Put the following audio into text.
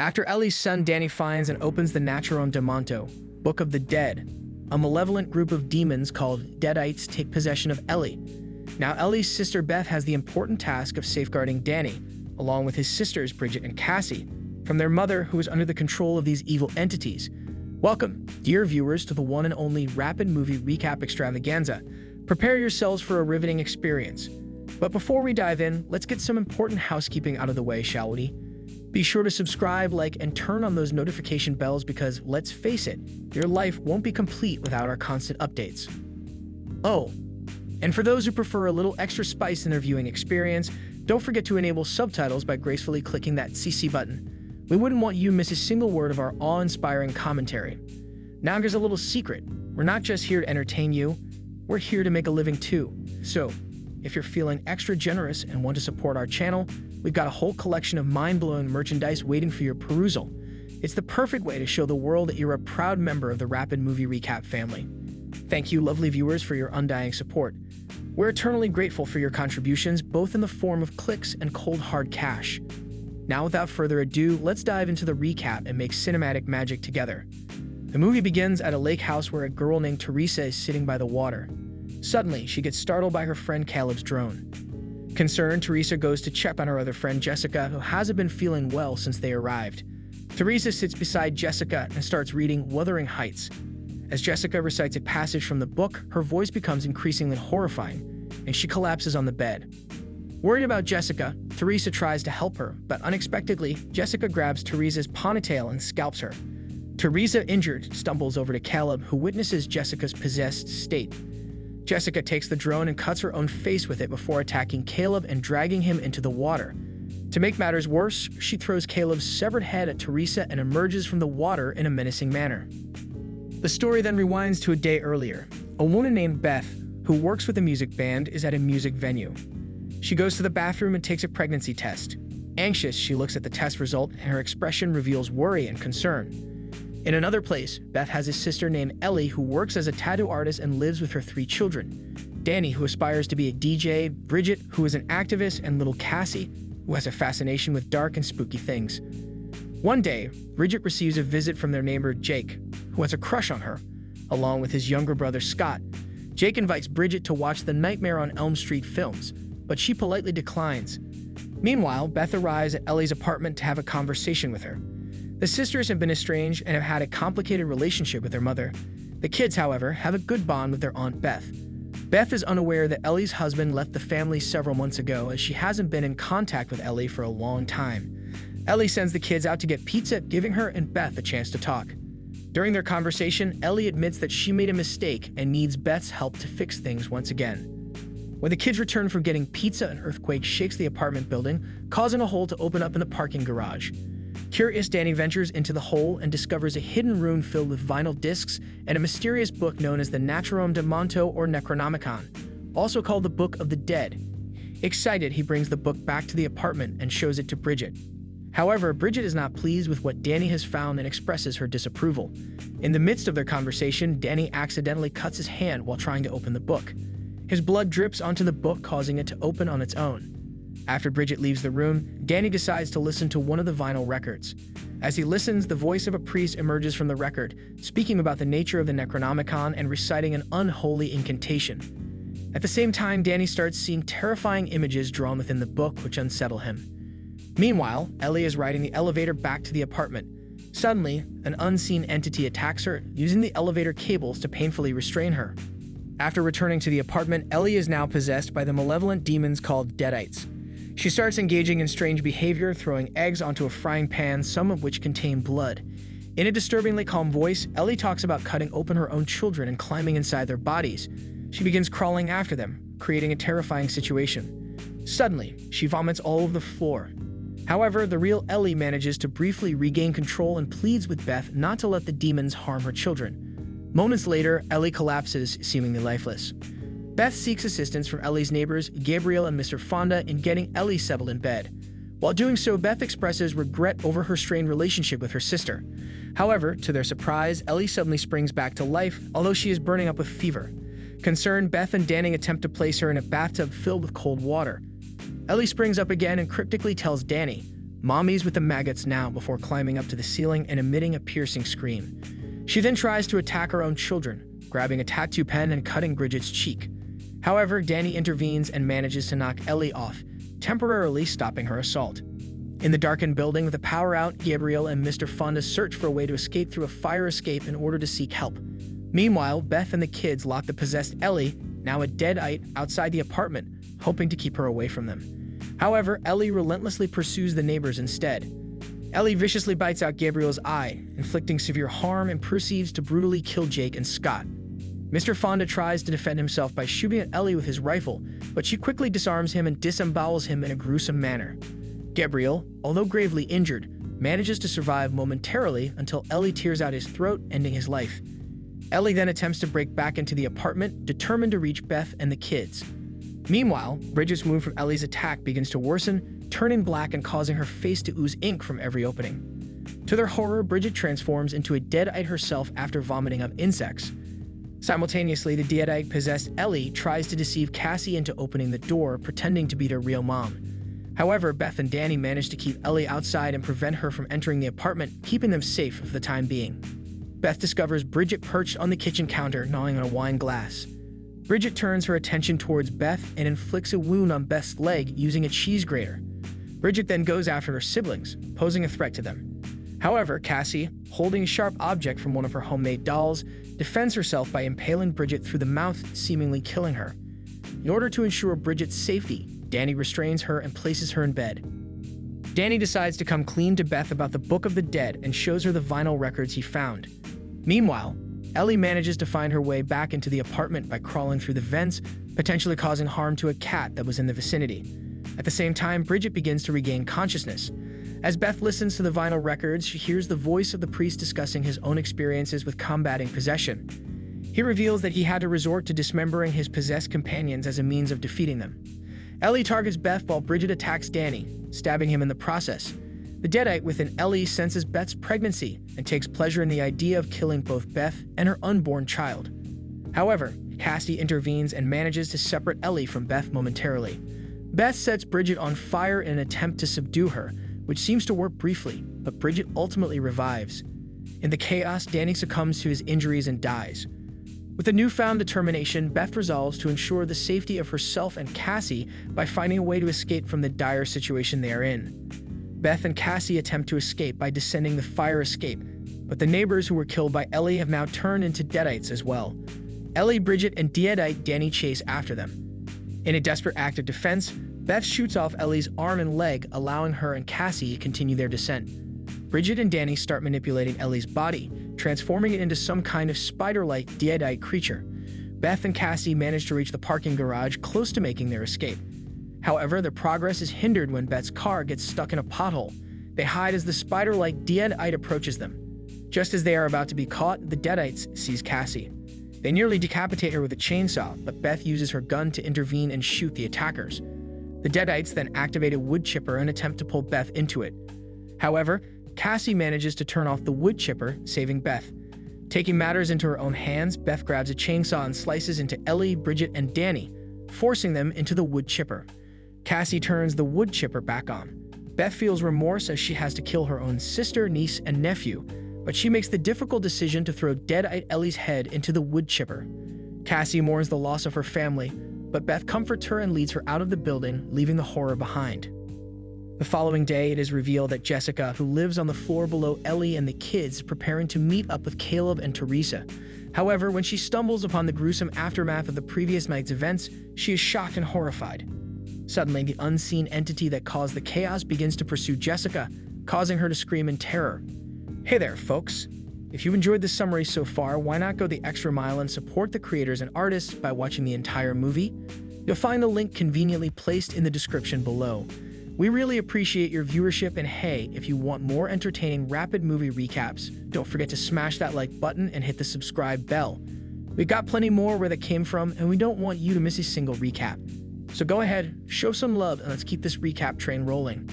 After Ellie's son Danny finds and opens the Naturom Demonto, Book of the Dead, a malevolent group of demons called Deadites take possession of Ellie. Now Ellie's sister Beth has the important task of safeguarding Danny, along with his sisters Bridget and Cassie, from their mother who is under the control of these evil entities. Welcome, dear viewers, to the one and only Rapid Movie Recap Extravaganza. Prepare yourselves for a riveting experience. But before we dive in, let's get some important housekeeping out of the way, shall we? Be sure to subscribe, like, and turn on those notification bells because, let's face it, your life won't be complete without our constant updates. Oh, and for those who prefer a little extra spice in their viewing experience, don't forget to enable subtitles by gracefully clicking that CC button. We wouldn't want you to miss a single word of our awe-inspiring commentary. Now there's a little secret. We're not just here to entertain you, we're here to make a living too. So, if you're feeling extra generous and want to support our channel, we've got a whole collection of mind-blowing merchandise waiting for your perusal. It's the perfect way to show the world that you're a proud member of the Rapid Movie Recap family. Thank you, lovely viewers, for your undying support. We're eternally grateful for your contributions, both in the form of clicks and cold hard cash. Now, without further ado, let's dive into the recap and make cinematic magic together. The movie begins at a lake house where a girl named Teresa is sitting by the water. Suddenly, she gets startled by her friend Caleb's drone. Concerned, Teresa goes to check on her other friend Jessica, who hasn't been feeling well since they arrived. Teresa sits beside Jessica and starts reading Wuthering Heights. As Jessica recites a passage from the book, her voice becomes increasingly horrifying, and she collapses on the bed. Worried about Jessica, Teresa tries to help her, but unexpectedly, Jessica grabs Teresa's ponytail and scalps her. Teresa, injured, stumbles over to Caleb, who witnesses Jessica's possessed state. Jessica takes the drone and cuts her own face with it before attacking Caleb and dragging him into the water. To make matters worse, she throws Caleb's severed head at Teresa and emerges from the water in a menacing manner. The story then rewinds to a day earlier. A woman named Beth, who works with a music band, is at a music venue. She goes to the bathroom and takes a pregnancy test. Anxious, she looks at the test result, and her expression reveals worry and concern. In another place, Beth has a sister named Ellie who works as a tattoo artist and lives with her 3 children. Danny, who aspires to be a DJ, Bridget, who is an activist, and little Cassie, who has a fascination with dark and spooky things. One day, Bridget receives a visit from their neighbor Jake, who has a crush on her, along with his younger brother Scott. Jake invites Bridget to watch the Nightmare on Elm Street films, but she politely declines. Meanwhile, Beth arrives at Ellie's apartment to have a conversation with her. The sisters have been estranged and have had a complicated relationship with their mother. The kids, however, have a good bond with their Aunt Beth. Beth is unaware that Ellie's husband left the family several months ago, as she hasn't been in contact with Ellie for a long time. Ellie sends the kids out to get pizza, giving her and Beth a chance to talk. During their conversation, Ellie admits that she made a mistake and needs Beth's help to fix things once again. When the kids return from getting pizza, an earthquake shakes the apartment building, causing a hole to open up in the parking garage. Curious, Danny ventures into the hole and discovers a hidden room filled with vinyl discs and a mysterious book known as the Naturom Demonto or Necronomicon, also called the Book of the Dead. Excited, he brings the book back to the apartment and shows it to Bridget. However, Bridget is not pleased with what Danny has found and expresses her disapproval. In the midst of their conversation, Danny accidentally cuts his hand while trying to open the book. His blood drips onto the book, causing it to open on its own. After Bridget leaves the room, Danny decides to listen to one of the vinyl records. As he listens, the voice of a priest emerges from the record, speaking about the nature of the Necronomicon and reciting an unholy incantation. At the same time, Danny starts seeing terrifying images drawn within the book, which unsettle him. Meanwhile, Ellie is riding the elevator back to the apartment. Suddenly, an unseen entity attacks her, using the elevator cables to painfully restrain her. After returning to the apartment, Ellie is now possessed by the malevolent demons called Deadites. She starts engaging in strange behavior, throwing eggs onto a frying pan, some of which contain blood. In a disturbingly calm voice, Ellie talks about cutting open her own children and climbing inside their bodies. She begins crawling after them, creating a terrifying situation. Suddenly, she vomits all over the floor. However, the real Ellie manages to briefly regain control and pleads with Beth not to let the demons harm her children. Moments later, Ellie collapses, seemingly lifeless. Beth seeks assistance from Ellie's neighbors, Gabriel and Mr. Fonda, in getting Ellie settled in bed. While doing so, Beth expresses regret over her strained relationship with her sister. However, to their surprise, Ellie suddenly springs back to life, although she is burning up with fever. Concerned, Beth and Danny attempt to place her in a bathtub filled with cold water. Ellie springs up again and cryptically tells Danny, mommies with the maggots now, before climbing up to the ceiling and emitting a piercing scream. She then tries to attack her own children, grabbing a tattoo pen and cutting Bridget's cheek. However, Danny intervenes and manages to knock Ellie off, temporarily stopping her assault. In the darkened building with the power out, Gabriel and Mr. Fonda search for a way to escape through a fire escape in order to seek help. Meanwhile, Beth and the kids lock the possessed Ellie, now a deadite, outside the apartment, hoping to keep her away from them. However, Ellie relentlessly pursues the neighbors instead. Ellie viciously bites out Gabriel's eye, inflicting severe harm, and proceeds to brutally kill Jake and Scott. Mr. Fonda tries to defend himself by shooting at Ellie with his rifle, but she quickly disarms him and disembowels him in a gruesome manner. Gabriel, although gravely injured, manages to survive momentarily until Ellie tears out his throat, ending his life. Ellie then attempts to break back into the apartment, determined to reach Beth and the kids. Meanwhile, Bridget's wound from Ellie's attack begins to worsen, turning black and causing her face to ooze ink from every opening. To their horror, Bridget transforms into a deadite herself after vomiting up insects. Simultaneously, the deadite-possessed Ellie tries to deceive Cassie into opening the door, pretending to be their real mom. However, Beth and Danny manage to keep Ellie outside and prevent her from entering the apartment, keeping them safe for the time being. Beth discovers Bridget perched on the kitchen counter, gnawing on a wine glass. Bridget turns her attention towards Beth and inflicts a wound on Beth's leg using a cheese grater. Bridget then goes after her siblings, posing a threat to them. However, Cassie, holding a sharp object from one of her homemade dolls, defends herself by impaling Bridget through the mouth, seemingly killing her. In order to ensure Bridget's safety, Danny restrains her and places her in bed. Danny decides to come clean to Beth about the Book of the Dead and shows her the vinyl records he found. Meanwhile, Ellie manages to find her way back into the apartment by crawling through the vents, potentially causing harm to a cat that was in the vicinity. At the same time, Bridget begins to regain consciousness. As Beth listens to the vinyl records, she hears the voice of the priest discussing his own experiences with combating possession. He reveals that he had to resort to dismembering his possessed companions as a means of defeating them. Ellie targets Beth while Bridget attacks Danny, stabbing him in the process. The deadite within Ellie senses Beth's pregnancy and takes pleasure in the idea of killing both Beth and her unborn child. However, Cassie intervenes and manages to separate Ellie from Beth momentarily. Beth sets Bridget on fire in an attempt to subdue her, which seems to work briefly, but Bridget ultimately revives. In the chaos, Danny succumbs to his injuries and dies. With a newfound determination, Beth resolves to ensure the safety of herself and Cassie by finding a way to escape from the dire situation they are in. Beth and Cassie attempt to escape by descending the fire escape, but the neighbors who were killed by Ellie have now turned into deadites as well. Ellie, Bridget, and deadite Danny chase after them. In a desperate act of defense, Beth shoots off Ellie's arm and leg, allowing her and Cassie to continue their descent. Bridget and Danny start manipulating Ellie's body, transforming it into some kind of spider-like deadite creature. Beth and Cassie manage to reach the parking garage, close to making their escape. However, their progress is hindered when Beth's car gets stuck in a pothole. They hide as the spider-like deadite approaches them. Just as they are about to be caught, the deadites seize Cassie. They nearly decapitate her with a chainsaw, but Beth uses her gun to intervene and shoot the attackers. The deadites then activate a wood chipper and attempt to pull Beth into it. However, Cassie manages to turn off the wood chipper, saving Beth. Taking matters into her own hands, Beth grabs a chainsaw and slices into Ellie, Bridget, and Danny, forcing them into the wood chipper. Cassie turns the wood chipper back on. Beth feels remorse as she has to kill her own sister, niece, and nephew, but she makes the difficult decision to throw deadite Ellie's head into the wood chipper. Cassie mourns the loss of her family, but Beth comforts her and leads her out of the building, leaving the horror behind. The following day, it is revealed that Jessica, who lives on the floor below Ellie and the kids, is preparing to meet up with Caleb and Teresa. However, when she stumbles upon the gruesome aftermath of the previous night's events, she is shocked and horrified. Suddenly, the unseen entity that caused the chaos begins to pursue Jessica, causing her to scream in terror. Hey there, folks! If you enjoyed this summary so far, why not go the extra mile and support the creators and artists by watching the entire movie? You'll find the link conveniently placed in the description below. We really appreciate your viewership, and hey, if you want more entertaining rapid movie recaps, don't forget to smash that like button and hit the subscribe bell. We got plenty more where that came from, and we don't want you to miss a single recap. So go ahead, show some love, and let's keep this recap train rolling.